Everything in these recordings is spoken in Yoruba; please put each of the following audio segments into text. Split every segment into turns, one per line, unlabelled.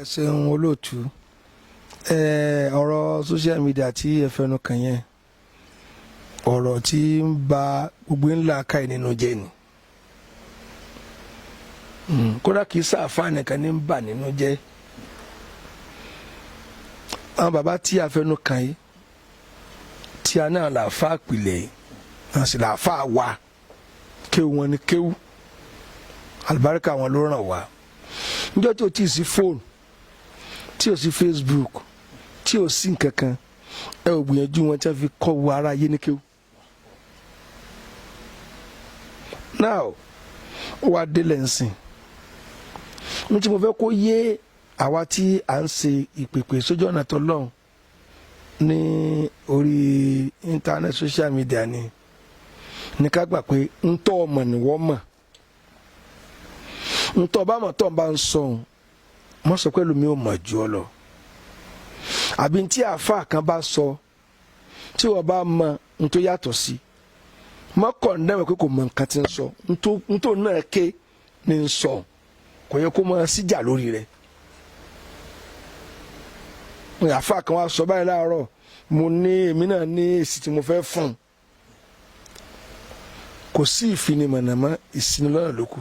ẹ ṣeun olóòtú ọ̀rọ̀ social media tí ẹ fẹnu kàn yẹn ọ̀rọ̀ tí ń ba gbogbo ńlá káì nínú jẹ́ ni kódà kì í sáfà nìkan ní ń bà nínú jẹ́ àwọn bàbá tí a fẹnu kàn yìí tí a náà làáfà pìlẹ̀ yìí náà sì làáfà wà kéwù wọn ni kéwù àlùbáríkà wọn ló ràn wá níjọ́ tí o ti sí fóònù tí o sí Facebook tí o sí nǹkankan ẹ ò gbìyànjú wọn tí a fi kọ́ wo ara yé ní kéwù. now ó wá délẹ̀ nsìn ní tí mo fẹ́ kó yé àwa tí à ń ṣe ìpèpè sójú ọ̀nà tó lọ́hùn ní orí internet social media ni ká gbà pé ń tọ́ ọmọ ni wọ́n mọ̀ ń tọ́ bá mọ̀ tó ń bá ń sọ̀hún mọ̀ sọ pé lómi ò mọ̀ jù ọ lọ àbí tí àáfàá kan bá sọ tí wọ́n bá mọ̀ ń tó yàtọ̀ sí mọ̀ kọ̀ǹdẹ́mọ̀ pé kò mọ̀ nǹkan tí ń sọ ń tó náà ké ní ń sọ kò yẹ kó máa síjà lórí rẹ̀ àáfàá kan wá sọ báyìí láàárọ̀ mo ní èmi náà ní èsì tí mo fẹ́ fún un kò sí ìfinimọ̀nàmọ́ ìsinilọ́nà lókù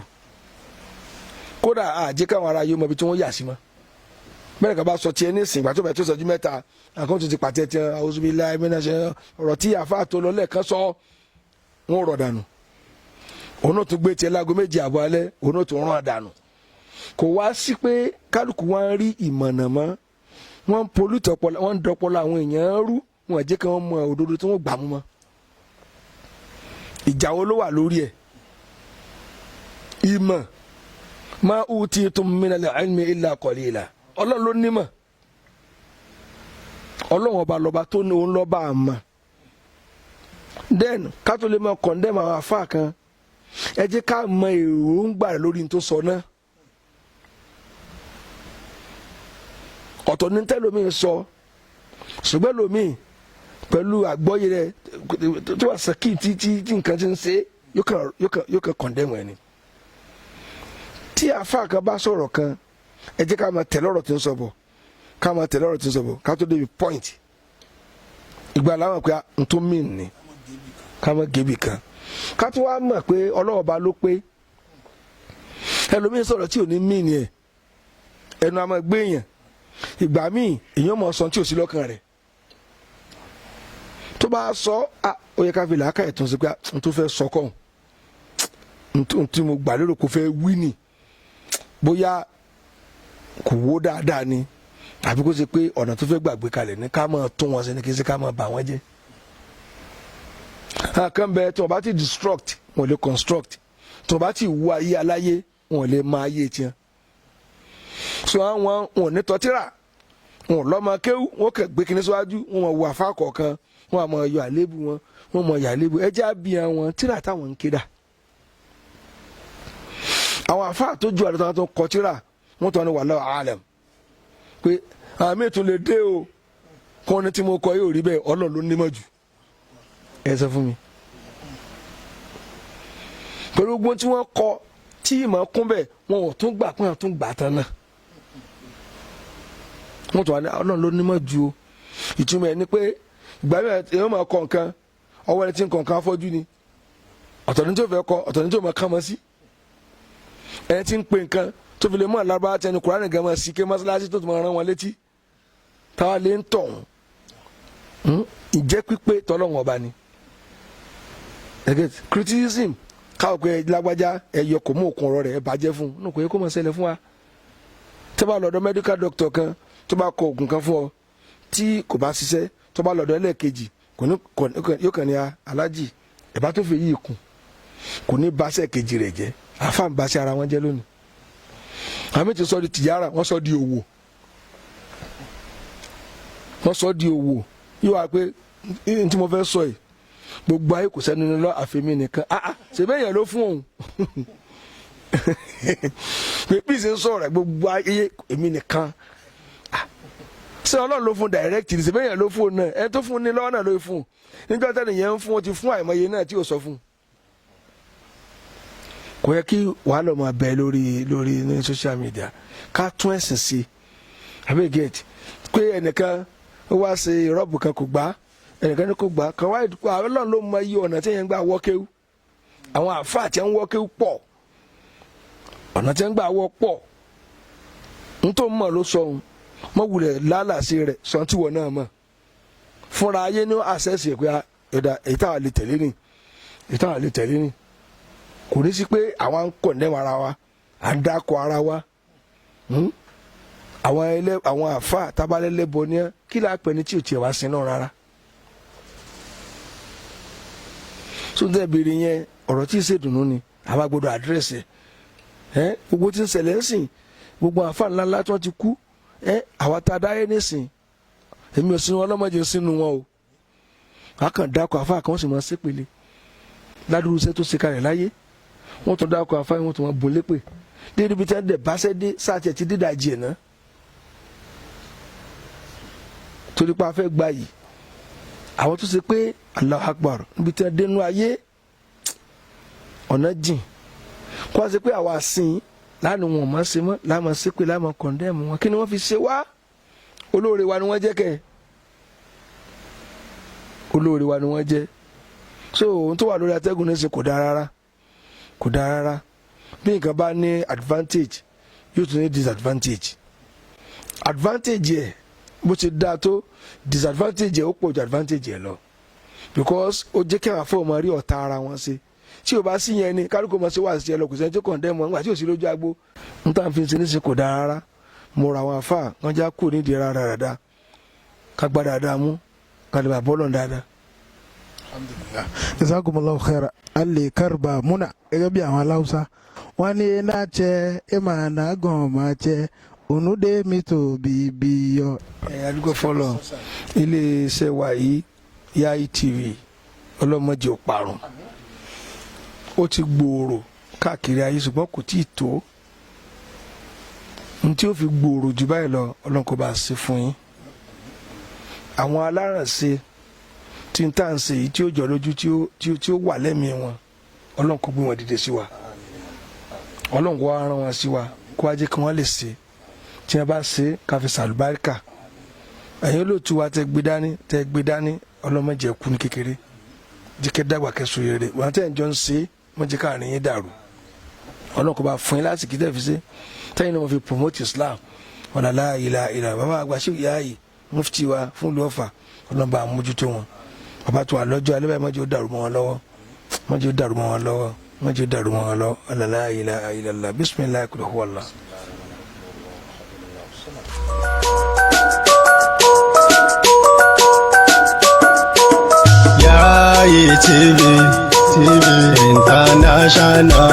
kódà àjẹ́ káwọn ará yóò mọ ibi tí wọ́n yà sí mọ́ bẹ́ẹ̀ ká bá sọ tiẹ̀ ní ìsìn ìgbà tó bẹ̀ tó sọjú mẹ́ta àkóńtò ti pàtẹ́ tiẹ̀ àwòsùnbíláì mẹ́nàṣẹ́ ọ̀rọ̀ tí àáfàá tó lọ lẹ́ẹ̀kan sọ wọ́n rọ̀ dànù òun náà tún gbé tiẹ̀ láago méjì àbọ̀ alẹ́ òun náà tún rán dànù kò wá sí pé kálukú wọn rí ìmọ̀nàmọ́ wọ́n ń polútọ̀ ọpọlọ wọ́n ń dọpọlọ àwọn èèyàn rú wọn àjẹ́ kí wọ́n mọ òdodo tí wọ́n gbà mú mọ́ ìjà wo ló wà lórí ẹ̀ ìmọ̀ ma utitum minal ilmi illa qalila ọlọ́run ló nímọ̀ ọlọ́run ọba lọ́ba tó ní òun lọ́ba àmọ́ then ká tó lè máa condemn àwọn afá kan ẹ jẹ́ ká mọ èròǹgbà rẹ̀ lórí tó sọ náà ọ̀tọ̀ ní tẹ́lómi sọ ṣùgbọ́n lómi pẹ̀lú àgbọ́yé rẹ̀ tó wà sẹ́kì tí nǹkan ti ń ṣe yóò kàn condemn ẹni tí àáfàá kan bá sọ̀rọ̀ kan ẹ jẹ́ ká máa tẹ̀lé ọ̀rọ̀ tí ń sọ bọ̀ ká tó débi point ìgbà làwọn pé n tó mìn ní ká máa gébi kan ká tó wá mọ̀ pé ọlọ́wọ́ bá ló pé ẹlòmíín sọ̀rọ̀ tí ò ní mìn ní ẹ̀ ẹnu a máa gbé èèyàn ìgbà míì èèyàn mọ̀ sọ tí ò sí lọ́kàn rẹ̀ tó bá sọ ó yẹ ká fi làákà ẹ̀ tó ń sọ pé n tó fẹ́ sọ kọ́ n tí mo gbà lérò kó fẹ́ wí nì bóyá kò wó dáadáa ni àbí kó ṣe pé ọ̀nà tó fẹ́ gbàgbé kalẹ̀ ní ká máa tún wọn sí ni kí n ṣe ká máa bà wọ́n jẹ́. àkàn bẹ tí wọ́n bá ti destruct wọn lè construct tí wọ́n bá ti wú ayé aláyé wọn lè máa ayé tiẹ̀. sọ àwọn wọn ní tọ́tíra wọn lọ́mọ kéwú wọn kẹ̀ gbé kinní síwájú wọn mọ̀ wọ àfa kọ̀ọ̀kan wọn mọ̀ yọ àlébù wọn mọ̀ yà àlébù ẹjẹ́ àbí àwọn tíra táwọn ń kéda àwọn àfáà tó ju àdúrà tó kọ tíra wọn tọ́ ni wallahu alam pé àmì ètò lè dé o kọ́ ni tí mo kọ yóò rí bẹ́ẹ̀ Ọlọ́run ló nímọ̀ jù ẹ sọ fún mi. pẹ̀lú gbogbo tí wọ́n kọ tí ìmọ̀ kún bẹ́ẹ̀ wọn ò tún gbà pé wọn tún gbà tán náà wọn tọ́ ni Ọlọ́run ló nímọ̀ jù o ìtumọ̀ ẹ̀ ni pé ìgbà mẹ́rin èèyàn máa kọ nǹkan ọwọ́ ẹni tí ń kọ nǹkan afọ́jú ni ọ̀tọ̀ ní tí ó fẹ́ kọ ọ̀tọ̀ ní tí ó máa kàn mọ́ sí ẹni tí ń pè nǹkan tó fi lè mú àlábá tẹnu Kùránì gan máa sì ké mọ́sálásí tó tún máa rán wọn létí táwa lè ń tọ̀ ìjẹ́ pípé tọ́lọ́wọ́n ọba ni criticism káwọ́ pé lágbájá ẹ̀yọ kò mú òkun ọ̀rọ̀ rẹ̀ ẹ̀ bàjẹ́ fún un kò yẹ kó máa ṣẹlẹ̀ fún wa tó bá lọ́dọ̀ medical doctor kan tó bá kọ oògùn kan fún ọ tí kò bá ṣiṣẹ́ tó bá lọ́dọ̀ ẹlẹ́ẹ̀kejì yóò kàn ní alájì ẹ̀ bá tó fi yí ikùn kò ní báṣẹ́ kejì rẹ̀ jẹ́ àfa ń báṣẹ́ ara wọn jẹ́ lónìí àmì ti sọ di tìyára wọ́n sọ di òwò yóò wá pé n tí mo fẹ́ sọ yìí gbogbo ayé kò sẹ́ni lọ àfẹ́mi nìkan ṣèbẹ́ yẹn ló fún òun pé bí ṣe ń sọ̀rọ̀ gbogbo ayé èmi nìkan ṣé Ọlọ́run ló fún direct ní ṣèbẹ́ yẹn ló fún òun náà ẹ tó fún ní lọ́wọ́ náà ló fún nígbà tẹ́lẹ̀ yẹn ń fún ó ti fún àìmọye náà tí ò sọ fún kò yẹ kí wàhálà máa bẹ lórí ní social media ká tún ẹ̀sìn sí àbí gẹ̀ẹ́tì pé ẹnìkan ó wá ṣe rọ́ọ̀bù kan kò gbá ẹnìkan ní kò gbá kan wáyé dùkú àwọn ọlọ́run ló mọ iye ọ̀nà tí yẹn ń gbà wọ́ kéwú àwọn àfáà tí ń wọ́ kéwú pọ̀ ọ̀nà tí ń gbà wọ́ pọ̀ ntọ́ mọ̀ ló sọ ohun mọ̀ wulẹ̀ lálàsí rẹ̀ sọ́ńtì wọ̀ náà mọ̀ fúnra ayé ní àṣẹ́sì pé ẹ̀dá èyí táwa lè tẹ̀lé ni èyí táwa lè tẹ̀lé ni kò ní sí pé àwa ń kọ̀ndẹ́mù ara wa à ń dákọ̀ ara wa àwọn àfa tabalẹ́lẹ́bọ ní kí láà pẹ́ ní tí ò tiẹ̀ wá sí náà rárá. sóńtẹ́ béèrè yẹn ọ̀rọ̀ tí ì ṣèdùnnú ni àwa gbọ́dọ̀ àdírẹ́sì ẹ̀ gbogbo tí ń ṣẹlẹ̀ ń sìn gbogbo àfa ńláńlá tí wọ́n ti kú àwa tá a dáyé nísìn èmi ò sínú ọlọ́mọdé sínú wọn o akàn dákọ̀ àfa kan sì máa ṣépele ládùúgbò iṣẹ́ tó ṣe kalẹ̀ láyé wọ́n tún dákọ̀ àfa yẹn wọ́n tún máa bùn lépè déédéé bí tí wọ́n dẹ̀ bá ṣẹ́ dé sáà tiẹ̀ ti dídàjì ẹ̀ náà torí pé a fẹ́ gba yìí àwọn tó ṣe pé Allahu Akbar níbi tí wọ́n dénú ayé ọ̀nà jìn kó wá ṣe pé àwa sìn lánàá wọn máa ṣe mọ́ láàmú ṣe pé láàmú kọ̀ndẹ́mù wọn kí ni wọ́n fi ṣe wá olóore wa ni wọ́n jẹ́ kẹ́ olóore wa ni wọ́n jẹ́ so ohun tó wà lórí atẹ́gùn ní í ṣe kò dáa rárá kò dáa rárá bí nǹkan bá ní advantage yóò tún ní disadvantage advantage yẹ bó ti dáa tó disadvantage yẹ ó pọ̀ ju advantage yẹ lọ because ó jẹ́ kí àwọn afọ́ ọmọ rí ọ̀tá ara wọn ṣe tí o bá sí yẹn ni kálukú ọmọ ṣe wà sí ẹ lọ kò sẹ́ni tó kàn dẹ́ mọ́ nígbà tí ò sí lójú agbó ń tàn fi ṣe ní ṣe kò dáa rárá mo ra àwọn afá wọn já kú nídìí rárá dáadáa ká gbá dáadáa mú ká lè bá bọ́ọ̀lù dáadáa.
alhamdulillah jazakumullahu khaira alẹ́ kárùbà múnà gẹ́gẹ́ bí àwọn aláwùsá wọn ní iná jẹ ẹ máa ná gan máa jẹ ònúdé mi tó bíbí yọ.
adúgbò fọlọ iléeṣẹ́ wa yìí Yayi TV ọlọ́mọdé ò parun ó ti gbòòrò káàkiri ayé ṣùgbọ́n kò tí ì tó n tí ó fi gbòòrò jù báyìí lọ Ọlọ́run kó bá a ṣe fún yín àwọn alárànṣe tí n tà ń ṣe yìí tí ó jọ lójú tí ó wà lẹ́mìí wọn Ọlọ́run kó gbé wọn dìde sí wa Ọlọ́run kó wá rán wọn sí wa kó wá jẹ́ kí wọ́n lè ṣe tí wọ́n bá ṣe ká fi sàlùbáríkà ẹ̀yin olóòtú wa tẹ́ gbé dání ọlọ́mọdé kú ní kékeré jẹ́ kẹ́ dàgbà kẹ́sùn rere wọn tẹ́ ń jọ ń ṣe wọ́n jẹ́ káàrin yín dàrú Ọlọ́run kó bá fún yín láti kí tẹ́ fi ṣe tẹ́yìn náà wọ́n fi promote Islam wọn là ilà bàbá àgbà ṣé Yayi mufti wa fún ìlú Ọ̀fà Ọlọ́run bá mójútó wọn bàbá tó wà lọ́jọ́ alẹ́ báyìí mọ́jọ́ dàrú mọ́ wọn lọ́wọ́ mọ́jọ́ dàrú mọ́ wọn lọ́wọ́ mọ́jọ́ dàrú mọ́ wọn lọ́wọ́ la ilaha illallah bismillah kul huwallah.
Yayi TV International.